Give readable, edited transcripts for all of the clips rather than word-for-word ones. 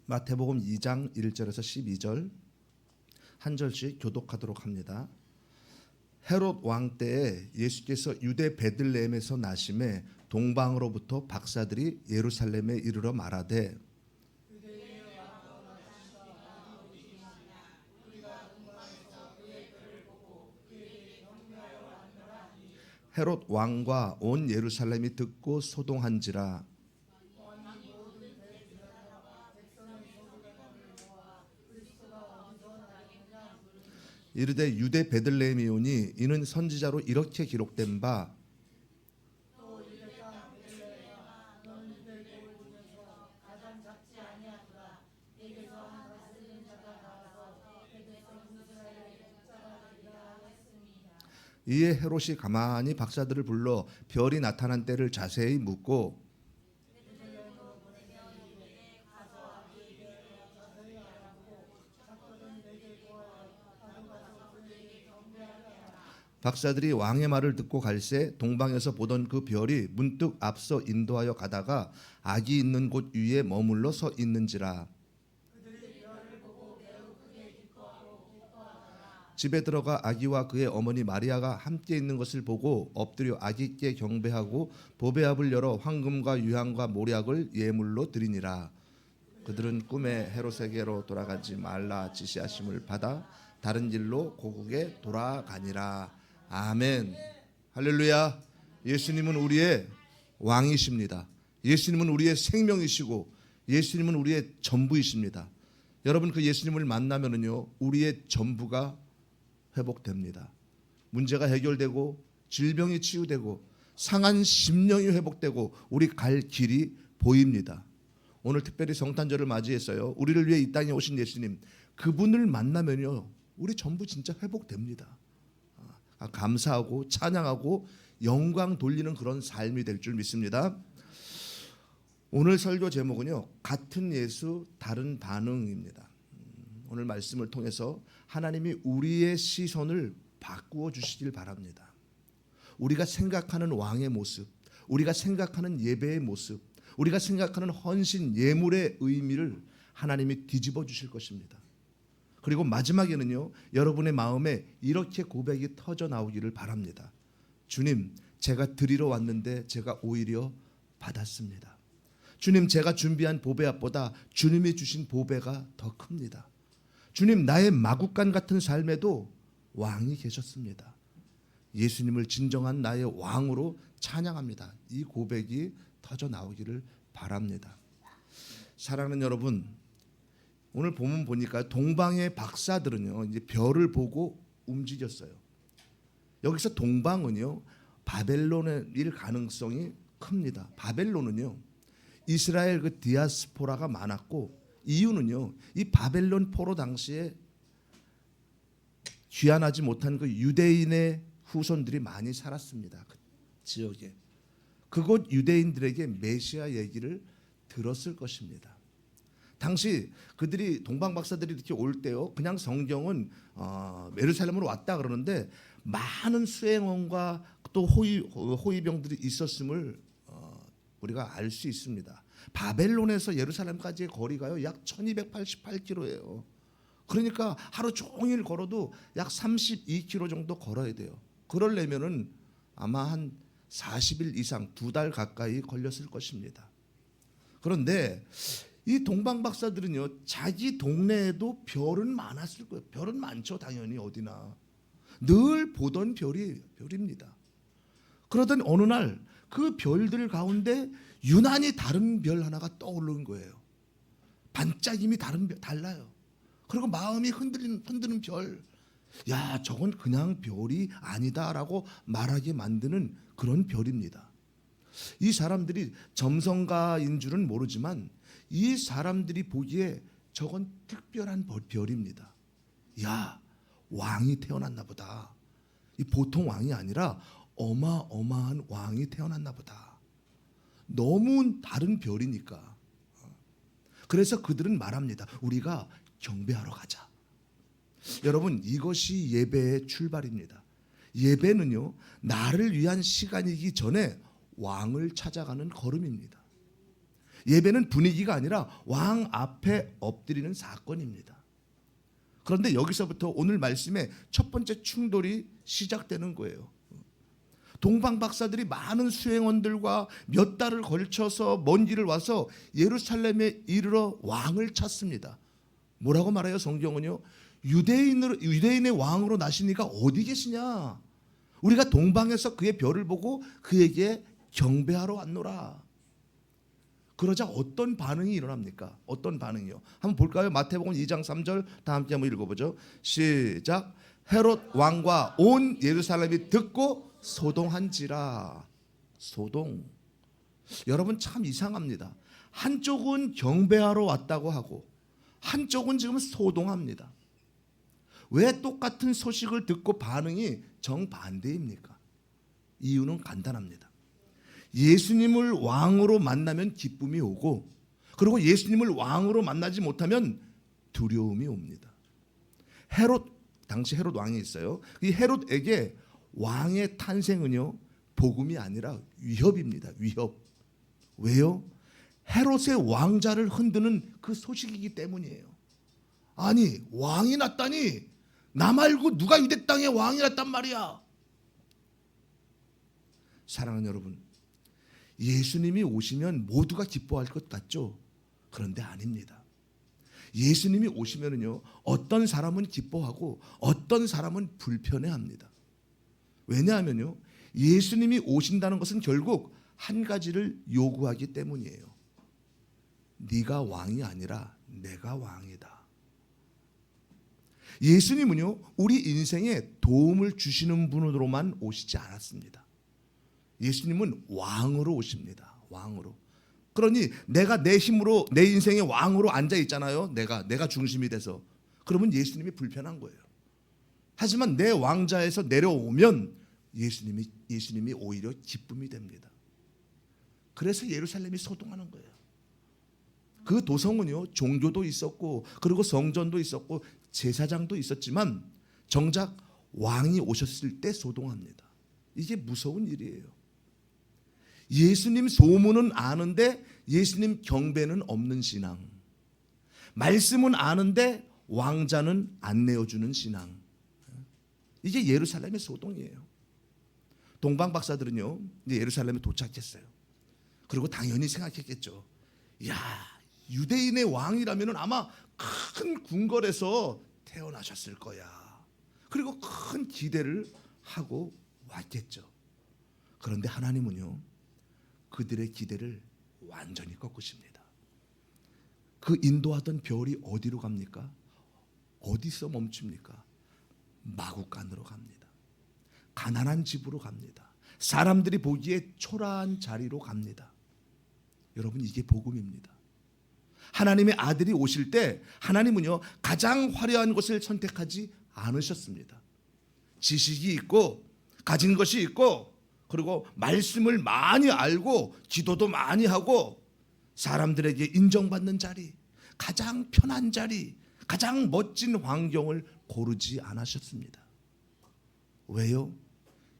마태복음 2장 1절에서 12절 한 절씩 교독하도록 합니다. 헤롯 왕 때에 예수께서 유대 베들레헴에서 나심에 동방으로부터 박사들이 예루살렘에 이르러 말하되 헤롯 왕과 온 예루살렘이 듣고 소동한지라. 이르되 유대 베들레헴이오니 이는 선지자로 이렇게 기록된 바 이에 헤롯이 가만히 박사들을 불러 별이 나타난 때를 자세히 묻고 박사들이 왕의 말을 듣고 갈새 동방에서 보던 그 별이 문득 앞서 인도하여 가다가 아기 있는 곳 위에 머물러 서 있는지라. 집에 들어가 아기와 그의 어머니 마리아가 함께 있는 것을 보고 엎드려 아기께 경배하고 보배압을 열어 황금과 유향과 모략을 예물로 드리니라. 그들은 꿈에 헤롯에게로 돌아가지 말라 지시하심을 받아 다른 길로 고국에 돌아가니라. 아멘. 할렐루야. 예수님은 우리의 왕이십니다. 예수님은 우리의 생명이시고 예수님은 우리의 전부이십니다. 여러분, 그 예수님을 만나면은요, 우리의 전부가 회복됩니다. 문제가 해결되고 질병이 치유되고 상한 심령이 회복되고 우리 갈 길이 보입니다. 오늘 특별히 성탄절을 맞이했어요. 우리를 위해 이 땅에 오신 예수님, 그분을 만나면요, 우리 전부 진짜 회복됩니다. 감사하고 찬양하고 영광 돌리는 그런 삶이 될 줄 믿습니다. 오늘 설교 제목은요, 같은 예수 다른 반응입니다. 오늘 말씀을 통해서 하나님이 우리의 시선을 바꾸어 주시길 바랍니다. 우리가 생각하는 왕의 모습, 우리가 생각하는 예배의 모습, 우리가 생각하는 헌신 예물의 의미를 하나님이 뒤집어 주실 것입니다. 그리고 마지막에는요, 여러분의 마음에 이렇게 고백이 터져 나오기를 바랍니다. 주님, 제가 드리러 왔는데 제가 오히려 받았습니다. 주님, 제가 준비한 보배압보다 주님이 주신 보배가 더 큽니다. 주님, 나의 마구간 같은 삶에도 왕이 계셨습니다. 예수님을 진정한 나의 왕으로 찬양합니다. 이 고백이 터져 나오기를 바랍니다. 사랑하는 여러분, 오늘 본문 보니까 동방의 박사들은요, 이제 별을 보고 움직였어요. 여기서 동방은요, 바벨론일 가능성이 큽니다. 바벨론은요, 이스라엘 그 디아스포라가 많았고, 이유는요, 이 바벨론 포로 당시에 귀환하지 못한 그 유대인의 후손들이 많이 살았습니다. 그 지역에. 그곳 유대인들에게 메시아 얘기를 들었을 것입니다. 당시 그들이 동방 박사들이 이렇게 올 때요, 그냥 성경은 예루살렘으로 왔다 그러는데 많은 수행원과 또 호위병들이 있었음을 우리가 알 수 있습니다. 바벨론에서 예루살렘까지의 거리가요, 약 1288km예요. 그러니까 하루 종일 걸어도 약 32km 정도 걸어야 돼요. 그러려면은 아마 한 40일 이상, 2달 가까이 걸렸을 것입니다. 그런데 이 동방 박사들은요, 자기 동네에도 별은 많았을 거예요. 별은 많죠, 당연히 어디나. 늘 보던 별입니다. 그러던 어느 날 그 별들 가운데 유난히 다른 별 하나가 떠오르는 거예요. 반짝임이 달라요. 그리고 마음이 흔드는 별. 야, 저건 그냥 별이 아니다라고 말하게 만드는 그런 별입니다. 이 사람들이 점성가인 줄은 모르지만 이 사람들이 보기에 저건 특별한 별입니다. 야, 왕이 태어났나 보다. 이 보통 왕이 아니라 어마어마한 왕이 태어났나 보다. 너무 다른 별이니까. 그래서 그들은 말합니다. 우리가 경배하러 가자. 여러분, 이것이 예배의 출발입니다. 예배는요, 나를 위한 시간이기 전에 왕을 찾아가는 걸음입니다. 예배는 분위기가 아니라 왕 앞에 엎드리는 사건입니다. 그런데 여기서부터 오늘 말씀의 첫 번째 충돌이 시작되는 거예요. 동방 박사들이 많은 수행원들과 몇 달을 걸쳐서 먼 길을 와서 예루살렘에 이르러 왕을 찾습니다. 뭐라고 말해요? 성경은요. 유대인의 왕으로 나시니가 어디 계시냐? 우리가 동방에서 그의 별을 보고 그에게 경배하러 왔노라. 그러자 어떤 반응이 일어납니까? 어떤 반응이요? 한번 볼까요? 마태복음 2장 3절 다 함께 한번 읽어보죠. 시작. 헤롯 왕과 온 예루살렘이 듣고 소동한지라. 소동. 여러분 참 이상합니다. 한쪽은 경배하러 왔다고 하고 한쪽은 지금 소동합니다. 왜 똑같은 소식을 듣고 반응이 정반대입니까? 이유는 간단합니다. 예수님을 왕으로 만나면 기쁨이 오고, 그리고 예수님을 왕으로 만나지 못하면 두려움이 옵니다. 당시 헤롯 왕이 있어요. 이 헤롯에게 왕의 탄생은요, 복음이 아니라 위협입니다. 위협. 왜요? 헤롯의 왕자를 흔드는 그 소식이기 때문이에요. 아니, 왕이 났다니, 나 말고 누가 유대 땅에 왕이 났단 말이야. 사랑하는 여러분, 예수님이 오시면 모두가 기뻐할 것 같죠? 그런데 아닙니다. 예수님이 오시면은요, 어떤 사람은 기뻐하고 어떤 사람은 불편해합니다. 왜냐하면요, 예수님이 오신다는 것은 결국 한 가지를 요구하기 때문이에요. 네가 왕이 아니라 내가 왕이다. 예수님은요, 우리 인생에 도움을 주시는 분으로만 오시지 않았습니다. 예수님은 왕으로 오십니다. 왕으로. 그러니 내가 내 힘으로 내 인생의 왕으로 앉아 있잖아요. 내가 중심이 돼서. 그러면 예수님이 불편한 거예요. 하지만 내 왕자에서 내려오면 예수님이 오히려 기쁨이 됩니다. 그래서 예루살렘이 소동하는 거예요. 그 도성은요, 종교도 있었고, 그리고 성전도 있었고, 제사장도 있었지만 정작 왕이 오셨을 때 소동합니다. 이게 무서운 일이에요. 예수님 소문은 아는데 예수님 경배는 없는 신앙. 말씀은 아는데 왕자는 안 내어주는 신앙. 이게 예루살렘의 소동이에요. 동방 박사들은요, 이제 예루살렘에 도착했어요. 그리고 당연히 생각했겠죠. 야, 유대인의 왕이라면 아마 큰 궁궐에서 태어나셨을 거야. 그리고 큰 기대를 하고 왔겠죠. 그런데 하나님은요, 그들의 기대를 완전히 꺾으십니다. 그 인도하던 별이 어디로 갑니까? 어디서 멈춥니까? 마구간으로 갑니다. 가난한 집으로 갑니다. 사람들이 보기에 초라한 자리로 갑니다. 여러분, 이게 복음입니다. 하나님의 아들이 오실 때 하나님은요, 가장 화려한 것을 선택하지 않으셨습니다. 지식이 있고 가진 것이 있고, 그리고 말씀을 많이 알고 기도도 많이 하고 사람들에게 인정받는 자리, 가장 편한 자리, 가장 멋진 환경을 고르지 않으셨습니다. 왜요?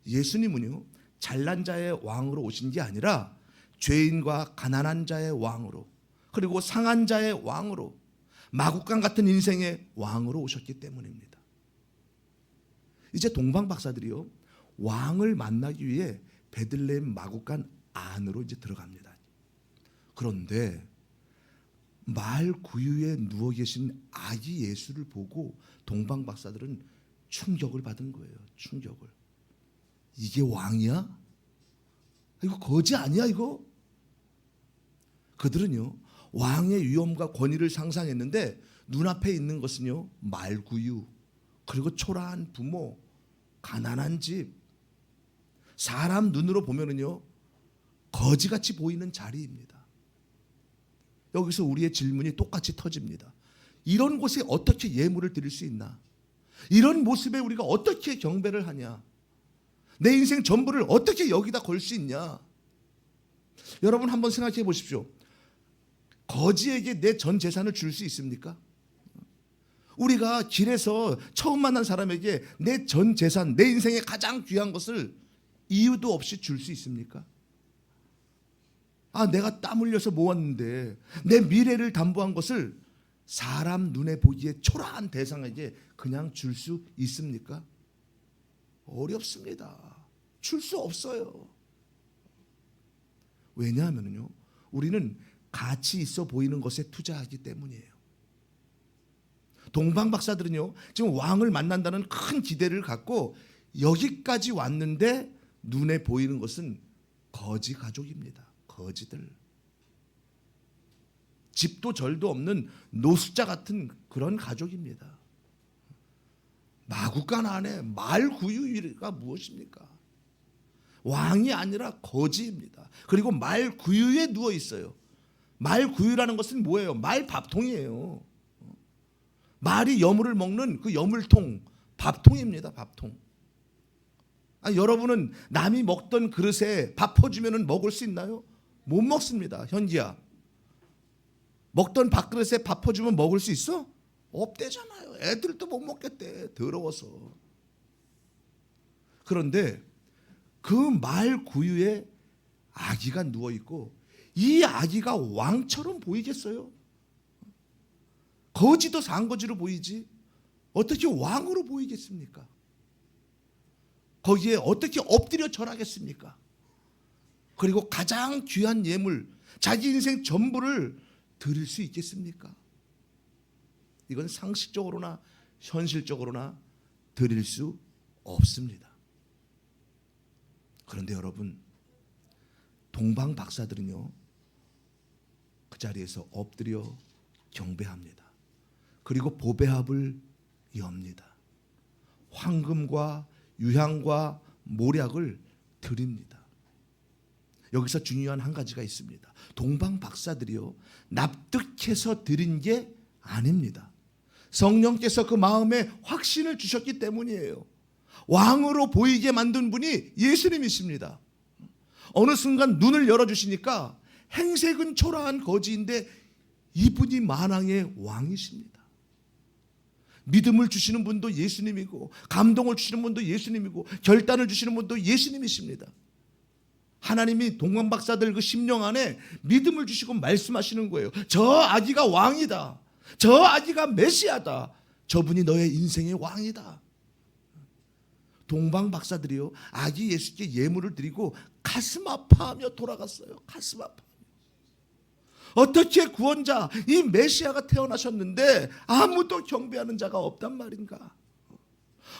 예수님은요, 잘난 자의 왕으로 오신 게 아니라 죄인과 가난한 자의 왕으로, 그리고 상한 자의 왕으로, 마구간 같은 인생의 왕으로 오셨기 때문입니다. 이제 동방 박사들이요, 왕을 만나기 위해 베들레헴 마구간 안으로 이제 들어갑니다. 그런데 말 구유에 누워 계신 아기 예수를 보고 동방 박사들은 충격을 받은 거예요. 충격을. 이게 왕이야? 이거 거지 아니야 이거? 그들은요, 왕의 위엄과 권위를 상상했는데 눈앞에 있는 것은요, 말구유, 그리고 초라한 부모, 가난한 집, 사람 눈으로 보면은요, 거지같이 보이는 자리입니다. 여기서 우리의 질문이 똑같이 터집니다. 이런 곳에 어떻게 예물을 드릴 수 있나? 이런 모습에 우리가 어떻게 경배를 하냐? 내 인생 전부를 어떻게 여기다 걸 수 있냐? 여러분 한번 생각해 보십시오. 거지에게 내 전 재산을 줄 수 있습니까? 우리가 길에서 처음 만난 사람에게 내 전 재산, 내 인생의 가장 귀한 것을 이유도 없이 줄 수 있습니까? 내가 땀 흘려서 모았는데 내 미래를 담보한 것을 사람 눈에 보기에 초라한 대상에게 그냥 줄 수 있습니까? 어렵습니다. 줄 수 없어요. 왜냐하면요, 우리는 가치 있어 보이는 것에 투자하기 때문이에요. 동방 박사들은요, 지금 왕을 만난다는 큰 기대를 갖고 여기까지 왔는데 눈에 보이는 것은 거지 가족입니다. 거지들. 집도 절도 없는 노숙자 같은 그런 가족입니다. 마구간 안에 말구유가 무엇입니까? 왕이 아니라 거지입니다. 그리고 말구유에 누워 있어요. 말구유라는 것은 뭐예요? 말밥통이에요. 말이 여물을 먹는 그 여물통, 밥통입니다. 밥통. 여러분은 남이 먹던 그릇에 밥 퍼주면 먹을 수 있나요? 못 먹습니다. 현기야, 먹던 밥그릇에 밥 퍼주면 먹을 수 있어? 없대잖아요. 애들도 못 먹겠대. 더러워서. 그런데 그 말구유에 아기가 누워있고 이 아기가 왕처럼 보이겠어요? 거지도 산거지로 보이지 어떻게 왕으로 보이겠습니까? 거기에 어떻게 엎드려 절하겠습니까? 그리고 가장 귀한 예물, 자기 인생 전부를 드릴 수 있겠습니까? 이건 상식적으로나 현실적으로나 드릴 수 없습니다. 그런데 여러분, 동방 박사들은요, 그 자리에서 엎드려 경배합니다. 그리고 보배합을 엽니다. 황금과 유향과 모략을 드립니다. 여기서 중요한 한 가지가 있습니다. 동방 박사들이요, 납득해서 드린 게 아닙니다. 성령께서 그 마음에 확신을 주셨기 때문이에요. 왕으로 보이게 만든 분이 예수님이십니다. 어느 순간 눈을 열어주시니까 행색은 초라한 거지인데 이분이 만왕의 왕이십니다. 믿음을 주시는 분도 예수님이고, 감동을 주시는 분도 예수님이고, 결단을 주시는 분도 예수님이십니다. 하나님이 동방 박사들 그 심령 안에 믿음을 주시고 말씀하시는 거예요. 저 아기가 왕이다. 저 아기가 메시아다. 저분이 너의 인생의 왕이다. 동방 박사들이요, 아기 예수께 예물을 드리고 가슴 아파하며 돌아갔어요. 가슴 아파. 어떻게 구원자, 이 메시아가 태어나셨는데 아무도 경배하는 자가 없단 말인가?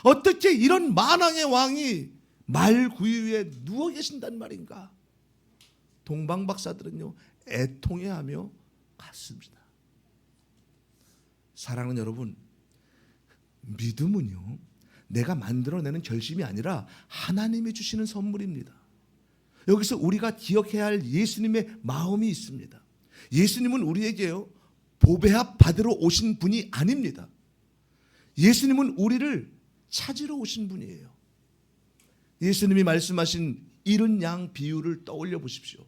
어떻게 이런 만왕의 왕이 말구유에 누워 계신단 말인가? 동방 박사들은요, 애통해하며 갔습니다. 사랑하는 여러분, 믿음은요, 내가 만들어내는 결심이 아니라 하나님이 주시는 선물입니다. 여기서 우리가 기억해야 할 예수님의 마음이 있습니다. 예수님은 우리에게요, 보배합 받으러 오신 분이 아닙니다. 예수님은 우리를 찾으러 오신 분이에요. 예수님이 말씀하신 잃은 양 비유를 떠올려 보십시오.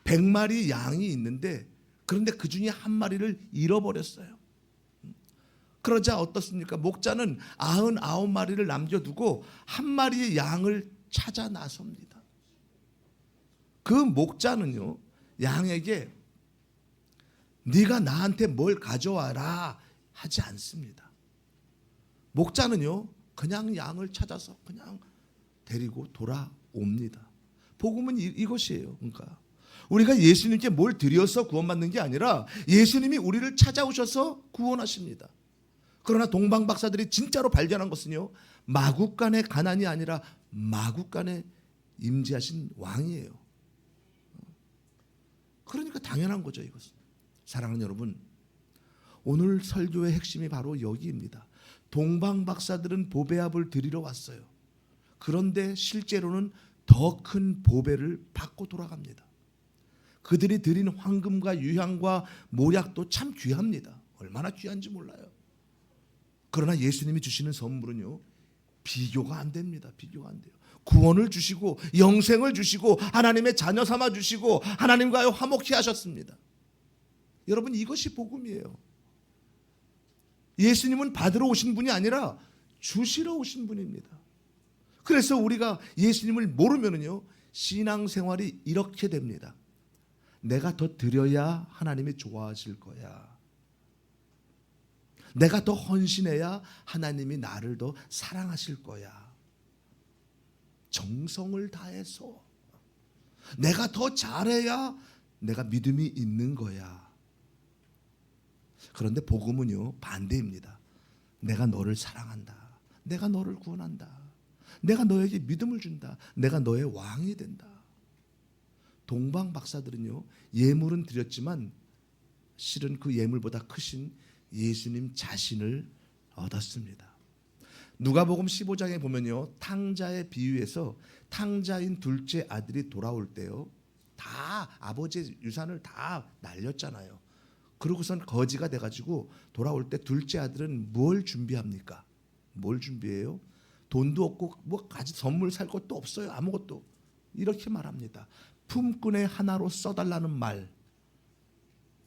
100마리 양이 있는데 그런데 그 중에 한 마리를 잃어버렸어요. 그러자 어떻습니까? 목자는 99마리를 남겨두고 한 마리의 양을 찾아 나섭니다. 그 목자는요, 양에게 네가 나한테 뭘 가져와라 하지 않습니다. 목자는요, 그냥 양을 찾아서 그냥 데리고 돌아옵니다. 복음은 이것이에요. 그러니까 우리가 예수님께 뭘 드려서 구원받는 게 아니라 예수님이 우리를 찾아오셔서 구원하십니다. 그러나 동방 박사들이 진짜로 발견한 것은요, 마국간의 가난이 아니라 마국간에 임재하신 왕이에요. 그러니까 당연한 거죠, 이것은. 사랑하는 여러분, 오늘 설교의 핵심이 바로 여기입니다. 동방 박사들은 보배합을 드리러 왔어요. 그런데 실제로는 더 큰 보배를 받고 돌아갑니다. 그들이 드린 황금과 유향과 모략도 참 귀합니다. 얼마나 귀한지 몰라요. 그러나 예수님이 주시는 선물은요, 비교가 안 됩니다. 비교가 안 돼요. 구원을 주시고 영생을 주시고 하나님의 자녀 삼아 주시고 하나님과의 화목케 하셨습니다. 여러분, 이것이 복음이에요. 예수님은 받으러 오신 분이 아니라 주시러 오신 분입니다. 그래서 우리가 예수님을 모르면요, 신앙생활이 이렇게 됩니다. 내가 더 드려야 하나님이 좋아하실 거야. 내가 더 헌신해야 하나님이 나를 더 사랑하실 거야. 정성을 다해서 내가 더 잘해야 내가 믿음이 있는 거야. 그런데 복음은요, 반대입니다. 내가 너를 사랑한다. 내가 너를 구원한다. 내가 너에게 믿음을 준다. 내가 너의 왕이 된다. 동방 박사들은요, 예물은 드렸지만 실은 그 예물보다 크신 예수님 자신을 얻었습니다. 누가복음 15장에 보면요, 탕자의 비유에서 탕자인 둘째 아들이 돌아올 때요, 다 아버지의 유산을 다 날렸잖아요. 그러고선 거지가 돼가지고 돌아올 때 둘째 아들은 뭘 준비합니까? 뭘 준비해요? 돈도 없고 뭐 가지 선물 살 것도 없어요. 아무것도. 이렇게 말합니다. 품꾼의 하나로 써달라는 말.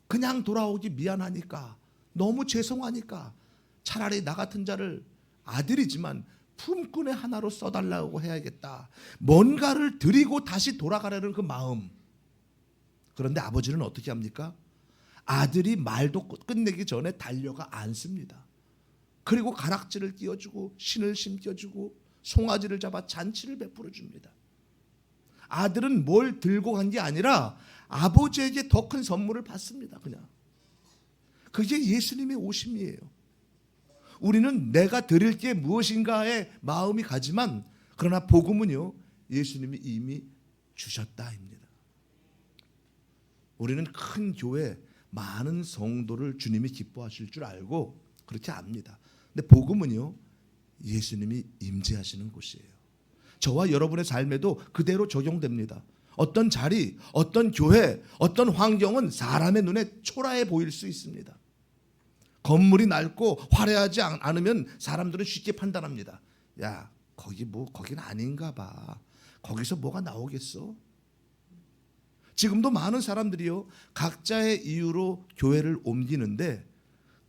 그냥 돌아오기 미안하니까, 너무 죄송하니까 차라리 나 같은 자를, 아들이지만 품꾼의 하나로 써달라고 해야겠다. 뭔가를 드리고 다시 돌아가려는 그 마음. 그런데 아버지는 어떻게 합니까? 아들이 말도 끝내기 전에 달려가 앉습니다. 그리고 가락지를 끼워주고 신을 심겨주고 송아지를 잡아 잔치를 베풀어 줍니다. 아들은 뭘 들고 간 게 아니라 아버지에게 더 큰 선물을 받습니다. 그냥. 그게 예수님의 오심이에요. 우리는 내가 드릴 게 무엇인가에 마음이 가지만, 그러나 복음은요, 예수님이 이미 주셨다입니다. 우리는 큰 교회 많은 성도를 주님이 기뻐하실 줄 알고 그렇게 압니다. 근데 복음은요, 예수님이 임재하시는 곳이에요. 저와 여러분의 삶에도 그대로 적용됩니다. 어떤 자리, 어떤 교회, 어떤 환경은 사람의 눈에 초라해 보일 수 있습니다. 건물이 낡고 화려하지 않으면 사람들은 쉽게 판단합니다. 야, 거긴 아닌가 봐. 거기서 뭐가 나오겠어? 지금도 많은 사람들이요, 각자의 이유로 교회를 옮기는데,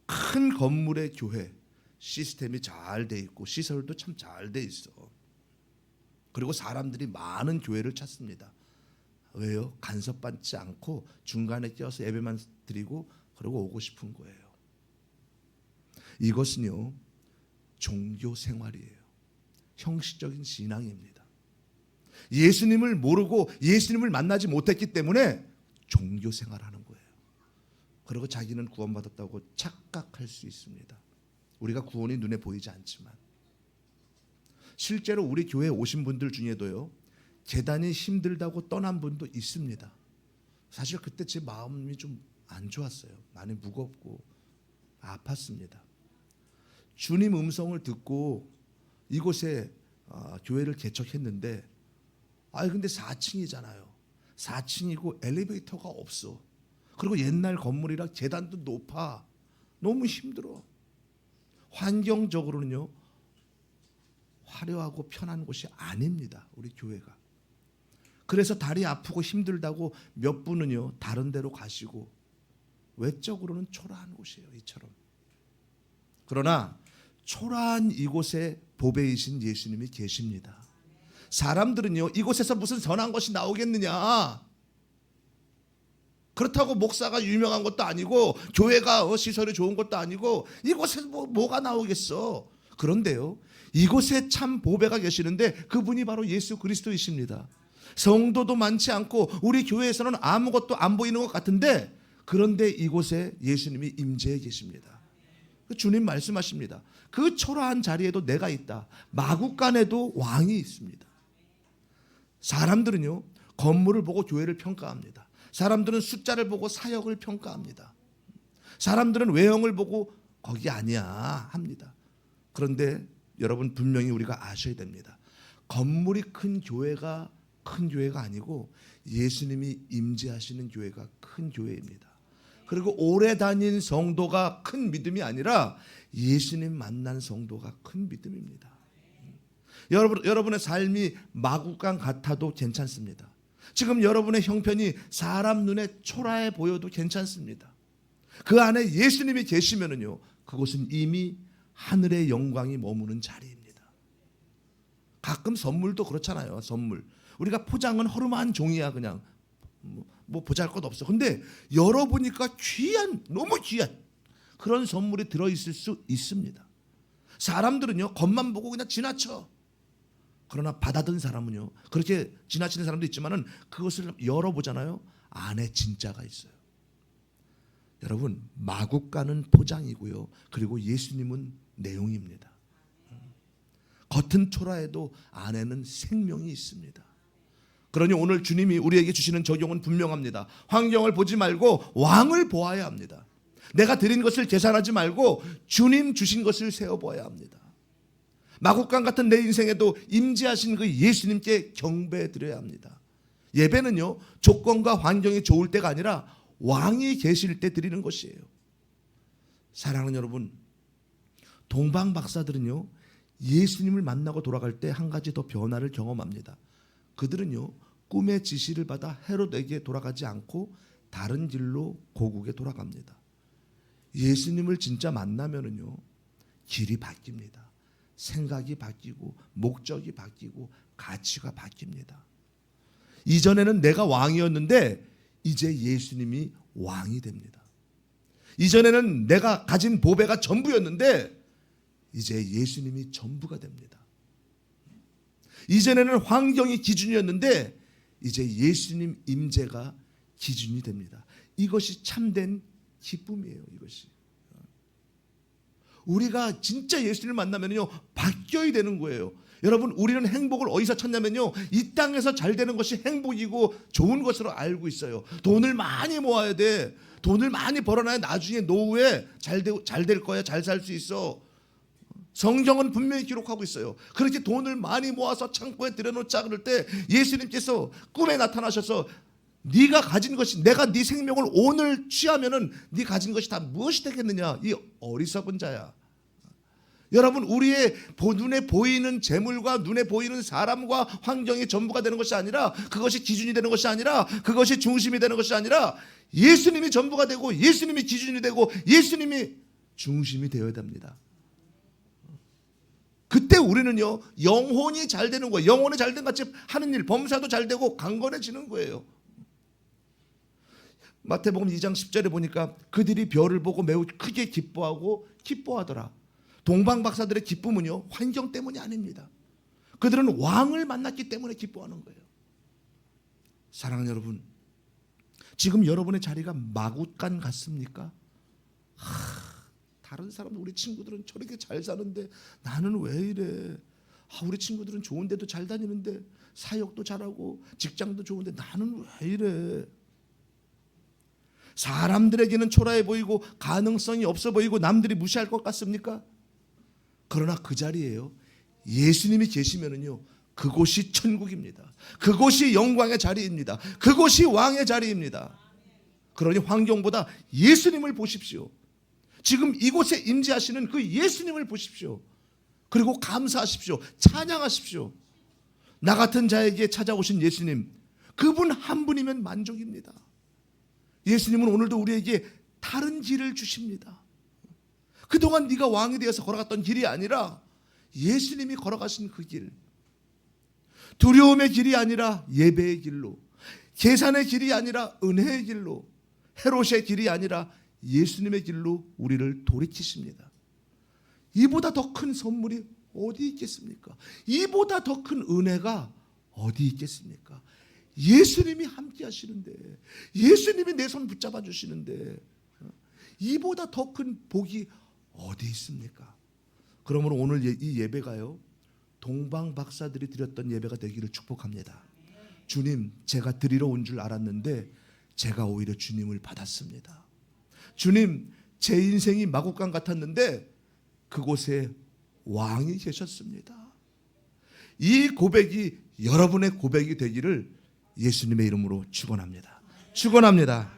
큰 건물의 교회, 시스템이 잘 돼 있고 시설도 참 잘 돼 있어. 그리고 사람들이 많은 교회를 찾습니다. 왜요? 간섭받지 않고 중간에 껴서 예배만 드리고 그러고 오고 싶은 거예요. 이것은요, 종교 생활이에요. 형식적인 신앙입니다. 예수님을 모르고 예수님을 만나지 못했기 때문에 종교 생활하는 거예요. 그리고 자기는 구원받았다고 착각할 수 있습니다. 우리가 구원이 눈에 보이지 않지만, 실제로 우리 교회에 오신 분들 중에도요, 재단이 힘들다고 떠난 분도 있습니다. 사실 그때 제 마음이 좀 안 좋았어요. 많이 무겁고 아팠습니다. 주님 음성을 듣고 이곳에 교회를 개척했는데, 근데 4층이잖아요. 4층이고 엘리베이터가 없어. 그리고 옛날 건물이라 계단도 높아. 너무 힘들어. 환경적으로는요, 화려하고 편한 곳이 아닙니다, 우리 교회가. 그래서 다리 아프고 힘들다고 몇 분은요, 다른 데로 가시고, 외적으로는 초라한 곳이에요, 이처럼. 그러나 초라한 이곳에 보배이신 예수님이 계십니다. 사람들은요, 이곳에서 무슨 선한 것이 나오겠느냐, 그렇다고 목사가 유명한 것도 아니고 교회가 시설이 좋은 것도 아니고 이곳에서 뭐가 나오겠어. 그런데요, 이곳에 참 보배가 계시는데 그분이 바로 예수 그리스도이십니다. 성도도 많지 않고 우리 교회에서는 아무것도 안 보이는 것 같은데, 그런데 이곳에 예수님이 임재해 계십니다. 주님 말씀하십니다. 그 초라한 자리에도 내가 있다. 마구간에도 왕이 있습니다. 사람들은요, 건물을 보고 교회를 평가합니다. 사람들은 숫자를 보고 사역을 평가합니다. 사람들은 외형을 보고 거기 아니야 합니다. 그런데 여러분, 분명히 우리가 아셔야 됩니다. 건물이 큰 교회가 아니고 예수님이 임재하시는 교회가 큰 교회입니다. 그리고 오래 다닌 성도가 큰 믿음이 아니라 예수님 만난 성도가 큰 믿음입니다. 여러분의 삶이 마구간 같아도 괜찮습니다. 지금 여러분의 형편이 사람 눈에 초라해 보여도 괜찮습니다. 그 안에 예수님이 계시면은요, 그곳은 이미 하늘의 영광이 머무는 자리입니다. 가끔 선물도 그렇잖아요. 선물. 우리가 포장은 허름한 종이야. 그냥 뭐 보잘것 없어. 근데 열어보니까 귀한, 너무 귀한 그런 선물이 들어있을 수 있습니다. 사람들은요 겉만 보고 그냥 지나쳐. 그러나 받아든 사람은요, 그렇게 지나치는 사람도 있지만은 그것을 열어보잖아요. 안에 진짜가 있어요. 여러분, 마구간은 포장이고요, 그리고 예수님은 내용입니다. 겉은 초라해도 안에는 생명이 있습니다. 그러니 오늘 주님이 우리에게 주시는 적용은 분명합니다. 환경을 보지 말고 왕을 보아야 합니다. 내가 드린 것을 계산하지 말고 주님 주신 것을 세어보아야 합니다. 마구간 같은 내 인생에도 임재하신 그 예수님께 경배드려야 합니다. 예배는요 조건과 환경이 좋을 때가 아니라 왕이 계실 때 드리는 것이에요. 사랑하는 여러분, 동방 박사들은요 예수님을 만나고 돌아갈 때 한 가지 더 변화를 경험합니다. 그들은요 꿈의 지시를 받아 헤롯에게 돌아가지 않고 다른 길로 고국에 돌아갑니다. 예수님을 진짜 만나면은요 길이 바뀝니다. 생각이 바뀌고 목적이 바뀌고 가치가 바뀝니다. 이전에는 내가 왕이었는데 이제 예수님이 왕이 됩니다. 이전에는 내가 가진 보배가 전부였는데 이제 예수님이 전부가 됩니다. 이전에는 환경이 기준이었는데 이제 예수님 임재가 기준이 됩니다. 이것이 참된 기쁨이에요. 이것이 우리가 진짜 예수님을 만나면요 바뀌어야 되는 거예요. 여러분, 우리는 행복을 어디서 찾냐면요 이 땅에서 잘 되는 것이 행복이고 좋은 것으로 알고 있어요. 돈을 많이 모아야 돼. 돈을 많이 벌어놔야 나중에 노후에 잘 될 거야. 잘 살 수 있어. 성경은 분명히 기록하고 있어요. 그렇게 돈을 많이 모아서 창고에 들여놓자 그럴 때 예수님께서 꿈에 나타나셔서 네가 가진 것이, 내가 네 생명을 오늘 취하면은 네 가진 것이 다 무엇이 되겠느냐, 이 어리석은 자야. 여러분, 우리의 눈에 보이는 재물과 눈에 보이는 사람과 환경이 전부가 되는 것이 아니라, 그것이 기준이 되는 것이 아니라, 그것이 중심이 되는 것이 아니라 예수님이 전부가 되고 예수님이 기준이 되고 예수님이 중심이 되어야 됩니다. 그때 우리는요 영혼이 잘 되는 거예요. 영혼이 잘 된 같이 하는 일, 범사도 잘 되고 강건해지는 거예요. 마태복음 2장 10절에 보니까 그들이 별을 보고 매우 크게 기뻐하더라. 동방 박사들의 기쁨은요 환경 때문이 아닙니다. 그들은 왕을 만났기 때문에 기뻐하는 거예요. 사랑하는 여러분, 지금 여러분의 자리가 마구간 같습니까? 다른 사람, 우리 친구들은 저렇게 잘 사는데 나는 왜 이래? 우리 친구들은 좋은 데도 잘 다니는데, 사역도 잘하고 직장도 좋은데 나는 왜 이래? 사람들에게는 초라해 보이고 가능성이 없어 보이고 남들이 무시할 것 같습니까? 그러나 그 자리에요 예수님이 계시면은요 그곳이 천국입니다. 그곳이 영광의 자리입니다. 그곳이 왕의 자리입니다. 그러니 환경보다 예수님을 보십시오. 지금 이곳에 임재하시는 그 예수님을 보십시오. 그리고 감사하십시오. 찬양하십시오. 나 같은 자에게 찾아오신 예수님, 그분 한 분이면 만족입니다. 예수님은 오늘도 우리에게 다른 길을 주십니다. 그동안 네가 왕이 되어서 걸어갔던 길이 아니라 예수님이 걸어가신 그 길, 두려움의 길이 아니라 예배의 길로, 계산의 길이 아니라 은혜의 길로, 헤롯의 길이 아니라 예수님의 길로 우리를 돌이키십니다. 이보다 더 큰 선물이 어디 있겠습니까? 이보다 더 큰 은혜가 어디 있겠습니까? 예수님이 함께 하시는데, 예수님이 내 손 붙잡아 주시는데 이보다 더 큰 복이 어디 있습니까? 그러므로 오늘 이 예배가요 동방 박사들이 드렸던 예배가 되기를 축복합니다. 주님, 제가 드리러 온 줄 알았는데 제가 오히려 주님을 받았습니다. 주님, 제 인생이 마구간 같았는데 그곳에 왕이 계셨습니다. 이 고백이 여러분의 고백이 되기를 예수님의 이름으로 축원합니다. 축원합니다.